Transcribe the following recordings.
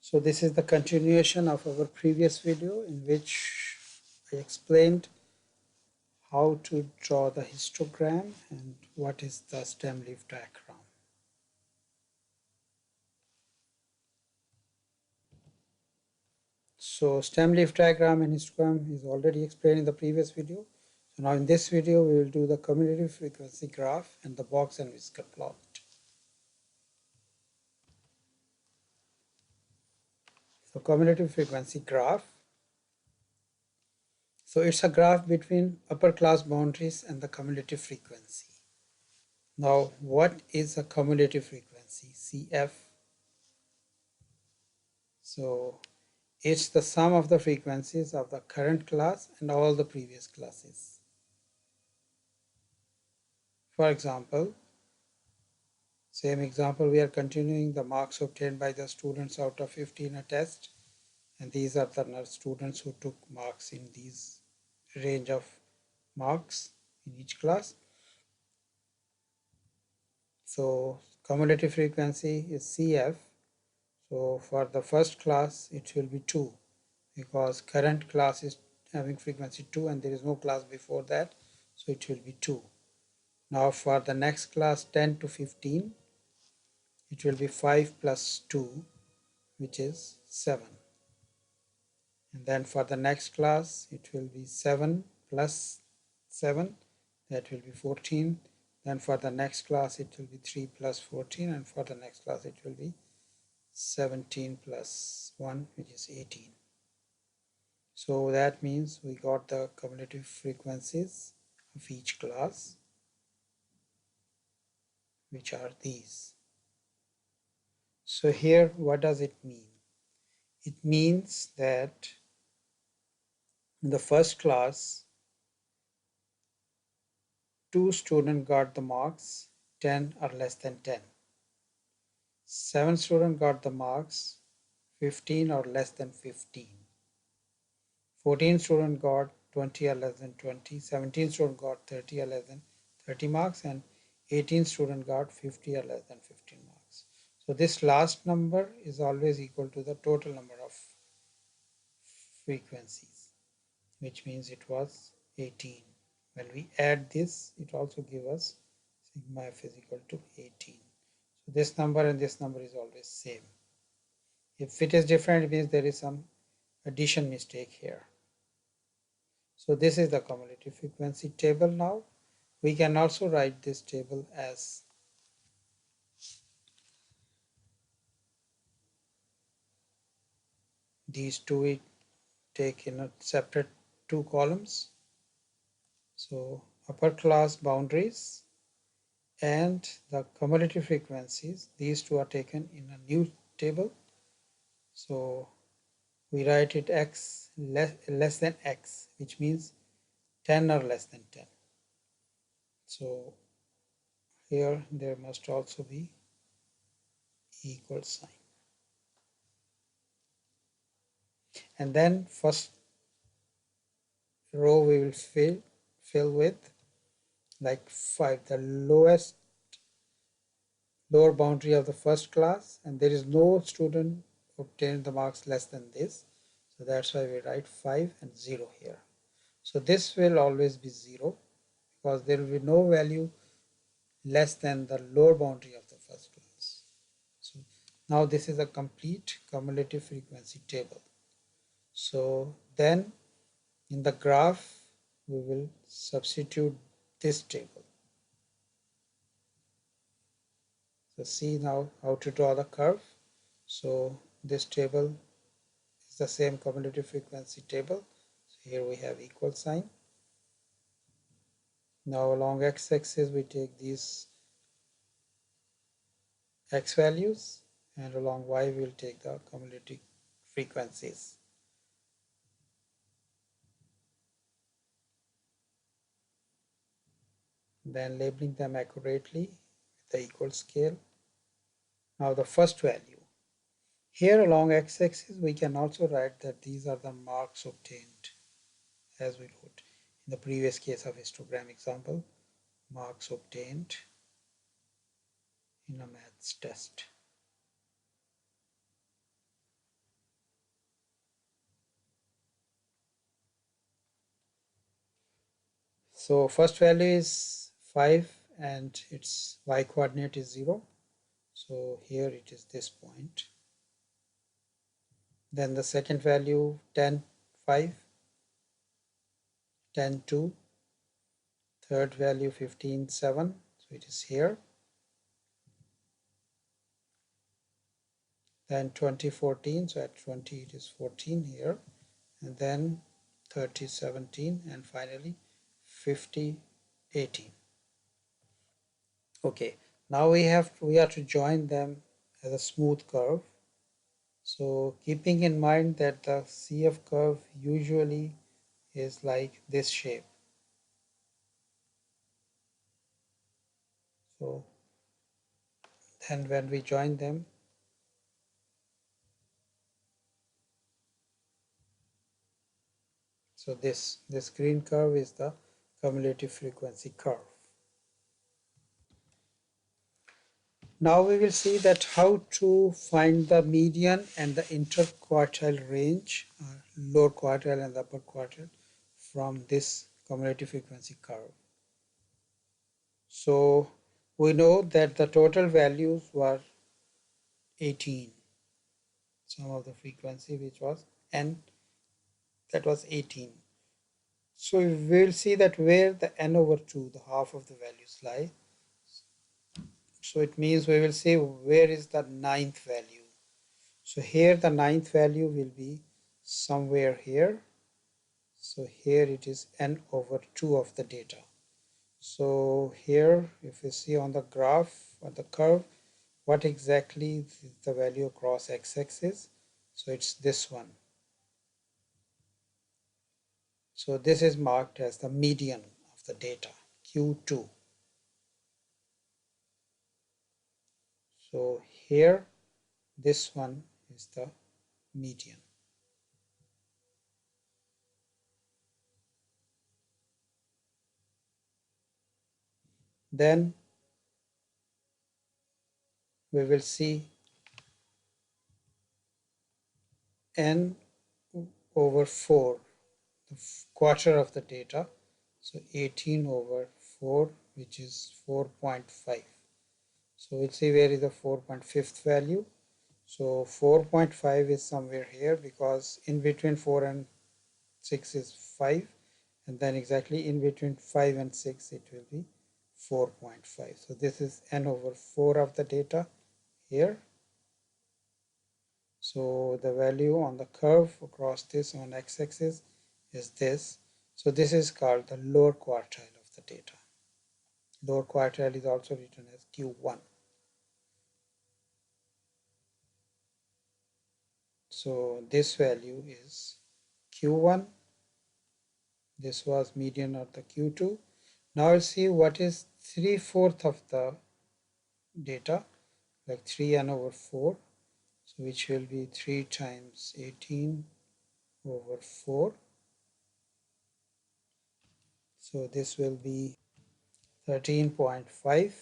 So this is the continuation of our previous video in which I explained how to draw the histogram and what is the stem leaf diagram. So stem leaf diagram and histogram is already explained in the previous video. So now in this video we will do the cumulative frequency graph and the Box-n-Whisker plot. So cumulative frequency graph. So it's a graph between upper class boundaries and the cumulative frequency. Now what is a cumulative frequency? CF. So it's the sum of the frequencies of the current class and all the previous classes. For example, same example, we are continuing the marks obtained by the students out of 50 in a test, and these are the students who took marks in these range of marks in each class. So cumulative frequency is CF. So for the first class it will be 2 because current class is having frequency 2 and there is no class before that, so it will be 2. Now for the next class 10 to 15 it will be 5 plus 2, which is 7. And then for the next class it will be 7 plus 7, that will be 14. Then for the next class it will be 3 plus 14, and for the next class it will be 17 plus 1, which is 18. So that means we got the cumulative frequencies of each class, which are these. So here what does it mean? It means that in the first class 2 students got the marks 10 or less than 10. 7 students got the marks 15 or less than 15. 14 students got 20 or less than 20. 17 students got 30 or less than 30 marks, and 18 students got 50 or less than 15 marks. So this last number is always equal to the total number of frequencies, which means it was 18. When we add this, it also gives us sigma f is equal to 18. So this number and this number is always same. If it is different, it means there is some addition mistake here. So this is the cumulative frequency table now. We can also write this table as these two we take in a separate 2 columns. So upper class boundaries and the cumulative frequencies, these two are taken in a new table. So we write it x less than x, which means 10 or less than 10. So here there must also be equal sign. And then first row we will fill with like 5, the lower boundary of the first class, and there is no student obtained the marks less than this. So that's why we write 5 and 0 here. So this will always be 0 because there will be no value less than the lower boundary of the first class. So now this is a complete cumulative frequency table. So then in the graph we will substitute this table. So see now how to draw the curve. So this table is the same cumulative frequency table. So here we have equal sign. Now along x-axis we take these x values, and along y we will take the cumulative frequencies. Then labeling them accurately with the equal scale. Now the first value. Here along x-axis we can also write that these are the marks obtained, as we wrote in the previous case of histogram example, marks obtained in a maths test. So first value is 5 and its y coordinate is 0. So here it is this point. Then the second value 10, 5, 10, 2. Third value 15, 7. So it is here. Then 20, 14. So at 20 it is 14 here. And then 30, 17. And finally 50, 18. Okay, now we are to join them as a smooth curve. So keeping in mind that the CF curve usually is like this shape. So then when we join them, so this green curve is the cumulative frequency curve. Now we will see that how to find the median and the interquartile range, lower quartile and the upper quartile from this cumulative frequency curve. So we know that the total values were 18. Sum of the frequency which was n, that was 18. So we will see that where the n over 2, the half of the values lie. So it means we will say where is the ninth value. So here the ninth value will be somewhere here. So here it is n over 2 of the data. So here if you see on the graph or the curve, what exactly is the value across x-axis? So it's this one. So this is marked as the median of the data, Q2. So here, this one is the median. Then we will see n over 4, the quarter of the data. So 18 over 4, which is 4.5. So we'll see where is the 4.5th value. So 4.5 is somewhere here because in between 4 and 6 is 5, and then exactly in between 5 and 6 it will be 4.5. So this is n over 4 of the data here. So the value on the curve across this on x-axis is this. So this is called the lower quartile of the data. Lower quartile is also written as Q1. So this value is Q1. This was median of the Q2. Now we'll see what is 3/4 of the data, like 3n over 4. So which will be 3 times 18 over 4. So this will be 13.5.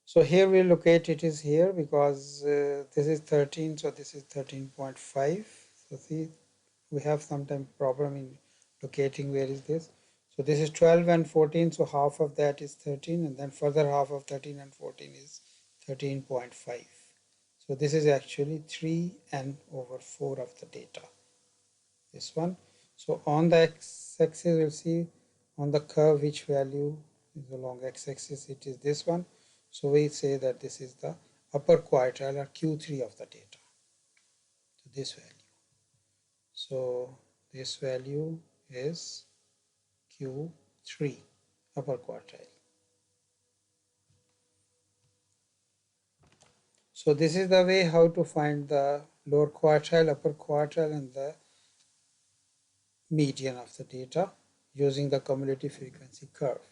So here we locate it is here because this is 13, so this is 13.5. So see, we have sometimes problem in locating where is this. So this is 12 and 14, so half of that is 13, and then further half of 13 and 14 is 13.5. So this is actually 3n over 4 of the data, this one. So on the x-axis you'll see on the curve which value is along x-axis, it is this one. So we say that this is the upper quartile or Q3 of the data. So this value. So this value is Q3, upper quartile. So this is the way how to find the lower quartile, upper quartile, and the median of the data using the cumulative frequency curve.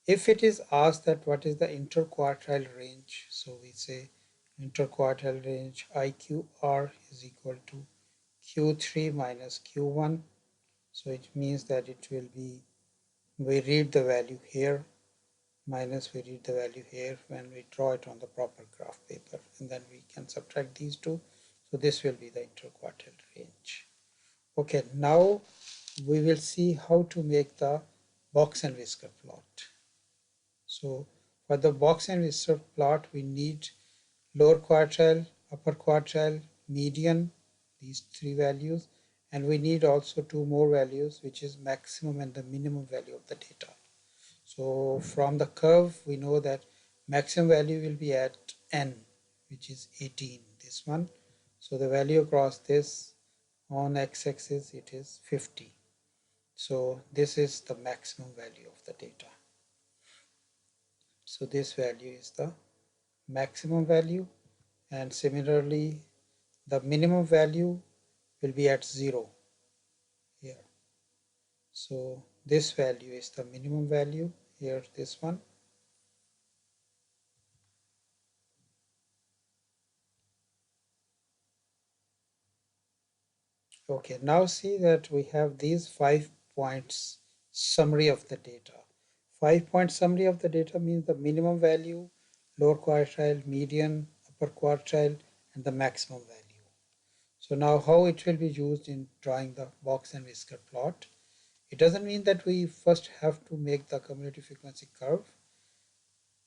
If it is asked that what is the interquartile range, so we say interquartile range IQR is equal to Q3 minus Q1. So it means that it will be, we read the value here minus we read the value here when we draw it on the proper graph paper, and then we can subtract these two. So this will be the interquartile range. Okay, now we will see how to make the Box-n-Whisker plot. So for the Box-n-Whisker plot, we need lower quartile, upper quartile, median, these three values, and we need also two more values, which is maximum and the minimum value of the data. So from the curve, we know that maximum value will be at n, which is 18, this one. So the value across this on x-axis, it is 50. So this is the maximum value of the data. So this value is the maximum value, and similarly the minimum value will be at 0 here. So this value is the minimum value here, this one. Okay, now see that we have these 5 points summary of the data. 5-point summary of the data means the minimum value, lower quartile, median, upper quartile, and the maximum value. So now how it will be used in drawing the Box-n-Whisker plot. It doesn't mean that we first have to make the cumulative frequency curve.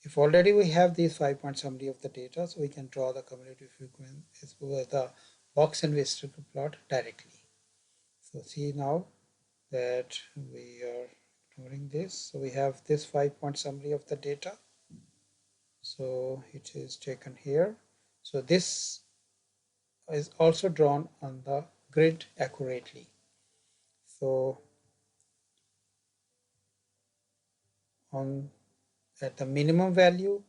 If already we have these 5-point summary of the data, so we can draw the cumulative frequency, the Box-n-Whisker plot directly. So see now that we are ignoring this. So we have this 5-point summary of the data. So it is taken here. So this is also drawn on the grid accurately. So at the minimum value,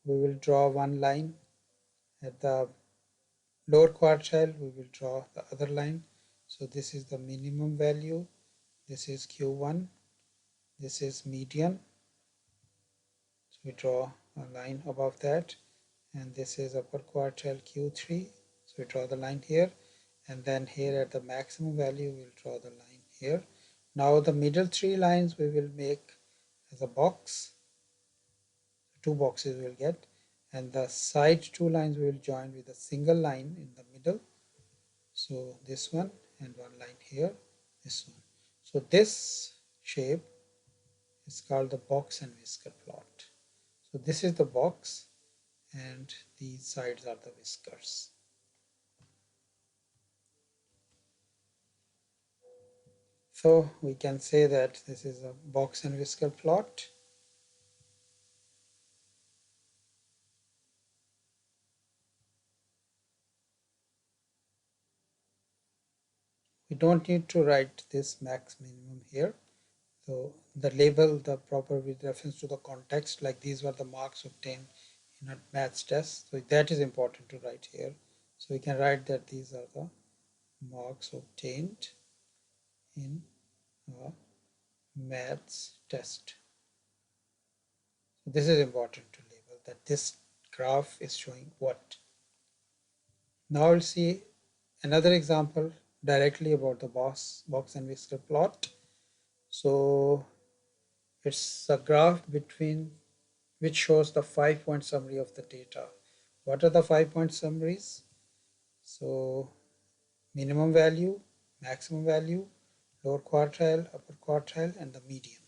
we will draw one line. At the lower quartile, we will draw the other line. So this is the minimum value. This is Q1. This is median. So we draw a line above that. And this is upper quartile Q3. So we draw the line here. And then here at the maximum value, we'll draw the line here. Now the middle three lines we will make as a box. Two boxes we'll get. And the side two lines we will join with a single line in the middle. So this one and one line here, this one. So this shape is called the Box-n-Whisker plot. So this is the box and these sides are the whiskers. So we can say that this is a Box-n-Whisker plot. We don't need to write this max minimum here. So the label, the proper with reference to the context, like these were the marks obtained in a maths test. So that is important to write here. So we can write that these are the marks obtained in a maths test. So this is important to label that this graph is showing what. Now we'll see another example directly about the Box-n-Whisker plot. So it's a graph between which shows the 5-point summary of the data. What are the 5-point summaries? So minimum value, maximum value, lower quartile, upper quartile, and the median.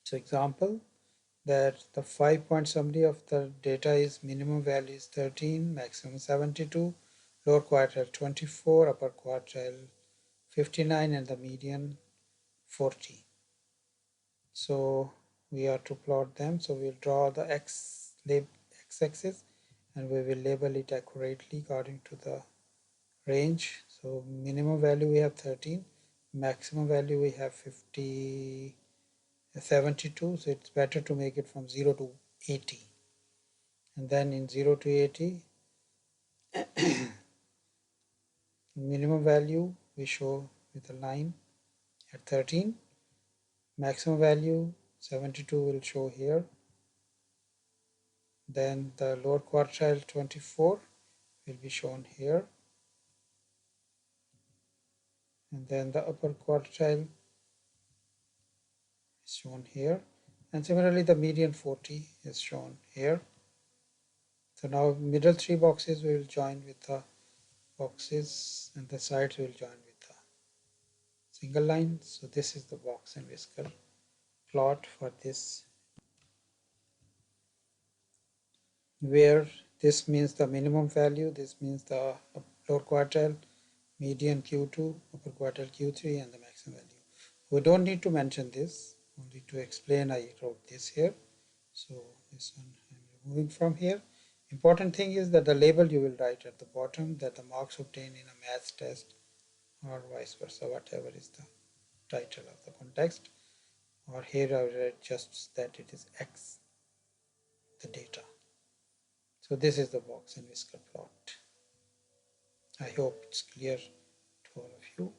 So example, that the 5-point summary of the data is minimum value is 13, maximum 72, lower quartile 24, upper quartile 59, and the median 40. So we are to plot them. So we'll draw the x-axis and we will label it accurately according to the range. So minimum value we have 13, maximum value we have 72. So it's better to make it from 0 to 80. And then in 0 to 80, minimum value we show with a line at 13. Maximum value 72 will show here. Then the lower quartile 24 will be shown here. And then the upper quartile is shown here. And similarly the median 40 is shown here. So now middle three boxes we will join with the boxes and the sides we will join with the single line. So this is the Box-n-Whisker plot for this, where this means the minimum value, this means the lower quartile, median Q2, upper quartile Q3, and the maximum value. We don't need to mention this, only to explain I wrote this here. So this one I'm removing from here. Important thing is that the label you will write at the bottom, that the marks obtained in a maths test or vice versa, whatever is the title of the context. Or here I will write just that it is X, the data. So this is the Box-n-Whisker plot. I hope it's clear to all of you.